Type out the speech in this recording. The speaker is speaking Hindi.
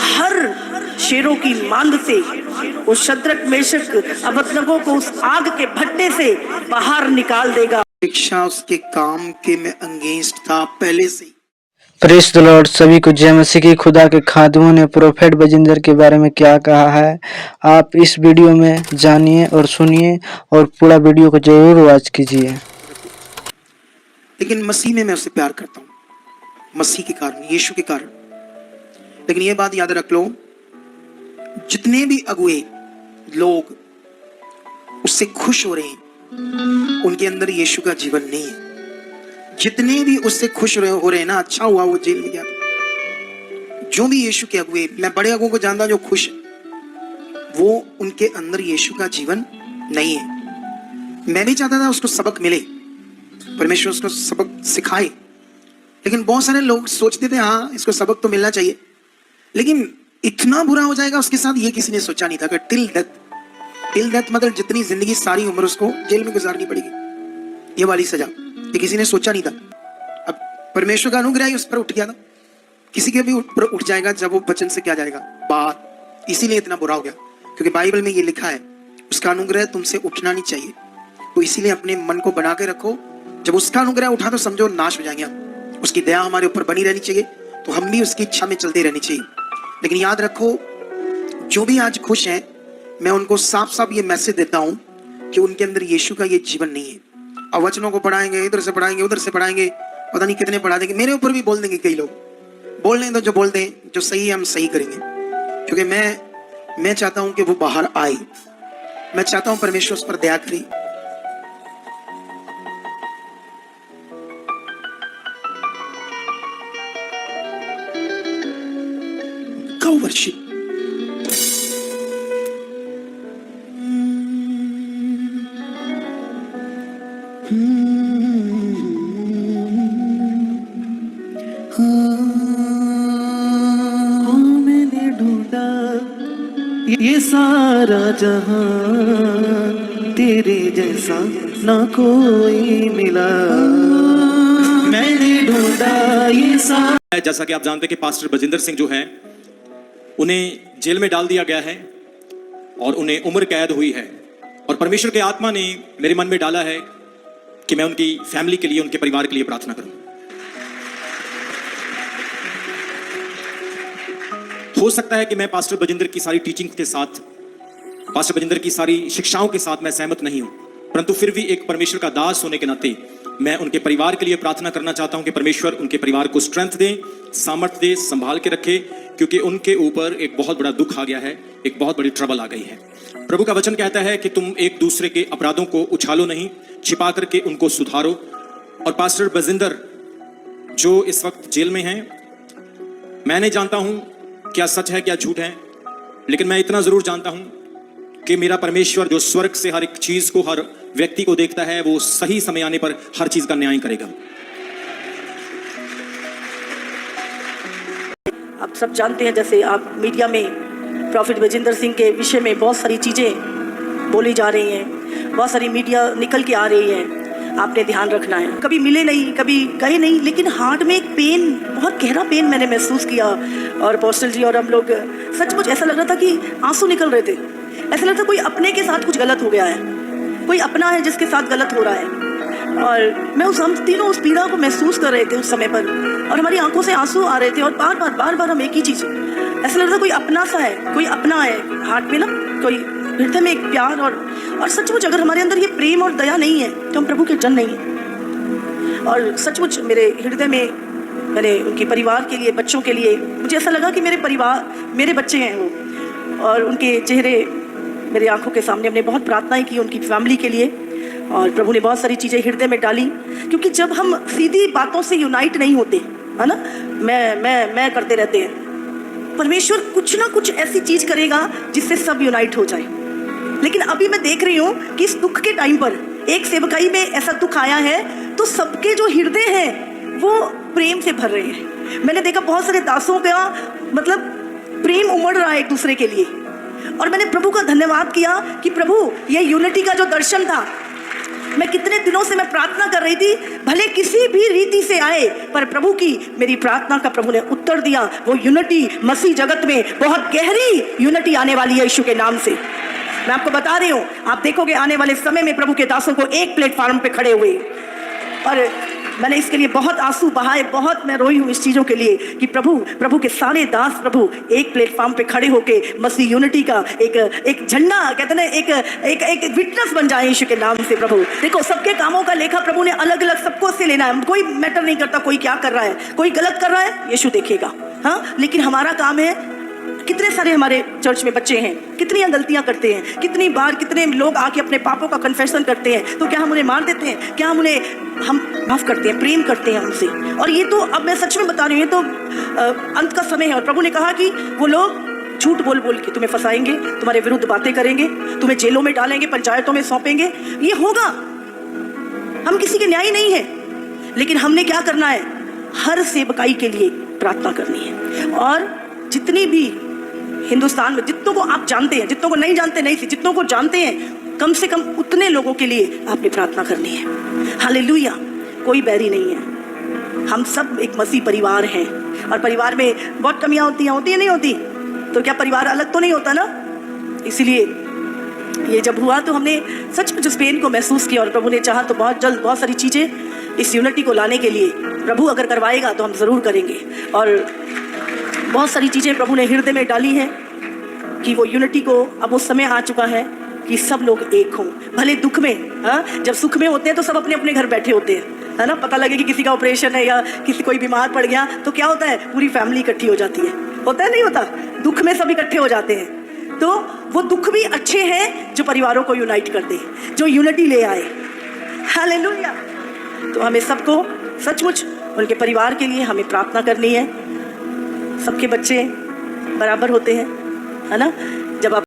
हर शेरों की मांग से उस शद्रक मेशक अबदनगो को उस आग के भट्टे से बाहर निकाल देगा। शिक्षा उसके काम के में अंगेंस्ट था पहले से। Praise the Lord. सभी को जय मसीह की। खुदा के खादिमों ने प्रोफेट बजिंदर के बारे में क्या कहा है, आप इस वीडियो में जानिए और सुनिए और पूरा वीडियो को जरूर वॉच कीजिए। लेकिन मसीह में मैं उससे प्यार करता हूँ, मसीह के कारण, यीशु के कारण। लेकिन ये बात याद रख लो, जितने भी अगुए लोग उससे खुश हो रहे हैं उनके अंदर यीशु का जीवन नहीं है। जितने भी उससे खुश हो रहे हैं ना, अच्छा हुआ वो जेल में गया। जो भी यीशु के अगुए, मैं बड़े अगुओं को जानता जो खुश है, वो उनके अंदर यीशु का जीवन नहीं है। मैं भी चाहता था उसको सबक मिले, परमेश्वर उसको सबक सिखाए, लेकिन बहुत सारे लोग सोचते थे हाँ इसको सबक तो मिलना चाहिए, लेकिन इतना बुरा हो जाएगा उसके साथ ये किसी ने सोचा नहीं था कि टिल डेथ मतलब जितनी जिंदगी सारी उम्र उसको जेल में गुजारनी पड़ेगी, ये वाली सजा, ये किसी ने सोचा नहीं था। अब परमेश्वर का अनुग्रह उस पर उठ गया था, किसी के भी ऊपर उठ जाएगा जब वो वचन से क्या जाएगा बात। इसीलिए इतना बुरा हो गया क्योंकि बाइबल में ये लिखा है उसका अनुग्रह तुमसे उठना नहीं चाहिए। तो इसीलिए अपने मन को बना के रखो, जब उसका अनुग्रह उठा तो समझो नाश हो जाएंगे हम। उसकी दया हमारे ऊपर बनी रहनी चाहिए, तो हम भी उसकी इच्छा में चलते रहनी चाहिए। लेकिन याद रखो, जो भी आज खुश हैं, मैं उनको साफ साफ ये मैसेज देता हूं कि उनके अंदर यीशु का ये जीवन नहीं है। अब वचनों को पढ़ाएंगे, इधर से पढ़ाएंगे, उधर से पढ़ाएंगे, पता नहीं कितने पढ़ा देंगे, मेरे ऊपर भी बोल देंगे कई लोग। बोल दें तो जो बोल दें, जो सही है हम सही करेंगे, क्योंकि मैं चाहता हूं कि वो बाहर आए। मैं चाहता हूं परमेश्वर उस पर दया करे। Go worship. मैंने ढूंढा ये सारा जहां, तेरे जैसा ना कोई मिला। मैंने ढूंढा ये सारा। जैसा कि आप जानते हैं कि पास्टर बजिंदर सिंह जो हैं, उन्हें जेल में डाल दिया गया है और उन्हें उम्र कैद हुई है। और परमेश्वर के आत्मा ने मेरे मन में डाला है कि मैं उनकी फैमिली के लिए, उनके परिवार के लिए प्रार्थना करूं। हो सकता है कि मैं पास्टर बजिंदर की सारी टीचिंग के साथ, पास्टर बजिंदर की सारी शिक्षाओं के साथ मैं सहमत नहीं हूं, परंतु फिर भी एक परमेश्वर का दास होने के नाते मैं उनके परिवार के लिए प्रार्थना करना चाहता हूं कि परमेश्वर उनके परिवार को स्ट्रेंथ दे, सामर्थ्य दे, संभाल के रखे, क्योंकि उनके ऊपर एक बहुत बड़ा दुख आ गया है, एक बहुत बड़ी ट्रबल आ गई है। प्रभु का वचन कहता है कि तुम एक दूसरे के अपराधों को उछालो नहीं, छिपा करके उनको सुधारो। और पास्टर बजिंदर जो इस वक्त जेल में हैं, मैं नहीं जानता हूं क्या सच है क्या झूठ है, लेकिन मैं इतना जरूर जानता हूं कि मेरा परमेश्वर जो स्वर्ग से हर एक चीज को, हर व्यक्ति को देखता है, वो सही समय आने पर हर चीज का न्याय करेगा। आप सब जानते हैं, जैसे आप मीडिया में प्रॉफिट बजिंदर सिंह के विषय में बहुत सारी चीज़ें बोली जा रही हैं, बहुत सारी मीडिया निकल के आ रही है। आपने ध्यान रखना है, कभी मिले नहीं, कभी गए नहीं, लेकिन हार्ट में एक पेन, बहुत गहरा पेन मैंने महसूस किया। और पोस्टल जी और हम लोग, सचमुच ऐसा लग रहा था कि आंसू निकल रहे थे। ऐसा लगता कोई अपने के साथ कुछ गलत हो गया है, कोई अपना है जिसके साथ गलत हो रहा है। और हम तीनों उस पीड़ा को महसूस कर रहे थे उस समय पर, और हमारी आंखों से आंसू आ रहे थे। और बार बार हम एक ही चीज़, ऐसा लगता कोई अपना सा है, कोई अपना है हार्ट में ना, कोई हृदय में एक प्यार। और सचमुच अगर हमारे अंदर ये प्रेम और दया नहीं है तो हम प्रभु के जन नहीं है। और सचमुच मेरे हृदय में, मैंने उनके परिवार के लिए, बच्चों के लिए, मुझे ऐसा लगा कि मेरे परिवार, मेरे बच्चे हैं वो, और उनके चेहरे मेरी आंखों के सामने। हमने बहुत प्रार्थनाएं की उनकी फैमिली के लिए, और प्रभु ने बहुत सारी चीज़ें हृदय में डाली। क्योंकि जब हम सीधी बातों से यूनाइट नहीं होते, है ना, मैं करते रहते हैं, परमेश्वर कुछ ना कुछ ऐसी चीज़ करेगा जिससे सब यूनाइट हो जाए। लेकिन अभी मैं देख रही हूँ कि इस दुख के टाइम पर एक सेवकाई में ऐसा दुख आया है, तो सबके जो हृदय हैं वो प्रेम से भर रहे हैं। मैंने देखा बहुत सारे दासों का मतलब प्रेम उमड़ रहा है एक दूसरे के लिए। और मैंने प्रभु का धन्यवाद किया कि प्रभु ये यूनिटी का जो दर्शन था, मैं कितने दिनों से मैं प्रार्थना कर रही थी, भले किसी भी रीति से आए, पर प्रभु की मेरी प्रार्थना का प्रभु ने उत्तर दिया। वो यूनिटी मसीह जगत में बहुत गहरी यूनिटी आने वाली है यीशु के नाम से। मैं आपको बता रही हूँ, आप देखोगे आने वाले समय में प्रभु के दासों को एक प्लेटफॉर्म पे खड़े हुए, और मैंने इसके लिए बहुत आंसू बहाए, बहुत मैं रोई हूँ इस चीज़ों के लिए कि प्रभु के सारे दास प्रभु एक प्लेटफॉर्म पे खड़े होके मसीह यूनिटी का एक झंडा, कहते हैं एक विटनेस बन जाए यीशु के नाम से। प्रभु देखो, सबके कामों का लेखा प्रभु ने अलग अलग सबको से लेना है। कोई मैटर नहीं करता कोई क्या कर रहा है, कोई गलत कर रहा है, यीशु देखेगा। हाँ, लेकिन हमारा काम है, कितने सारे हमारे चर्च में बच्चे हैं, कितनी गलतियां करते हैं, कितनी बार कितने लोग आके अपने पापों का कन्फेशन करते हैं, तो क्या हम उन्हें मार देते हैं? क्या हम माफ करते हैं, प्रेम करते हैं उनसे? और ये तो अब मैं सच में बता रही हूँ, ये तो अंत का समय है, और प्रभु ने कहा कि वो लोग झूठ बोल बोल के तुम्हें फंसाएंगे, तुम्हारे विरुद्ध बातें करेंगे, तुम्हें जेलों में डालेंगे, पंचायतों में सौंपेंगे। ये होगा, हम किसी के न्याय नहीं है, लेकिन हमने क्या करना है? हर सेवकाई के लिए प्रार्थना करनी है। और जितनी भी हिंदुस्तान में, जितनों को आप जानते हैं, जितनों को नहीं जानते नहीं से, जितनों को जानते हैं, कम से कम उतने लोगों के लिए आपने प्रार्थना करनी है। हालेलुया। कोई बैरी नहीं है, हम सब एक मसीह परिवार हैं, और परिवार में बहुत कमियां होती हैं नहीं होती, तो क्या परिवार अलग तो नहीं होता ना? इसीलिए ये जब हुआ तो हमने सच में उस पेन को महसूस किया, और प्रभु ने चाहा तो बहुत जल्द बहुत सारी चीज़ें इस यूनिटी को लाने के लिए प्रभु अगर करवाएगा तो हम ज़रूर करेंगे। और बहुत सारी चीज़ें प्रभु ने हृदय में डाली हैं कि वो यूनिटी को, अब वो समय आ चुका है कि सब लोग एक हों, भले दुख में। हाँ, जब सुख में होते हैं तो सब अपने अपने घर बैठे होते हैं, है ना? पता लगे कि किसी का ऑपरेशन है या किसी कोई बीमार पड़ गया तो क्या होता है? पूरी फैमिली इकट्ठी हो जाती है। होता है नहीं होता? दुख में सब इकट्ठे हो जाते हैं। तो वो दुख भी अच्छे हैं जो परिवारों को यूनाइट कर दे, जो यूनिटी ले आए। हालेलुया। तो हमें सबको सचमुच उनके परिवार के लिए हमें प्रार्थना करनी है। सबके बच्चे बराबर होते हैं, है ना? जब आप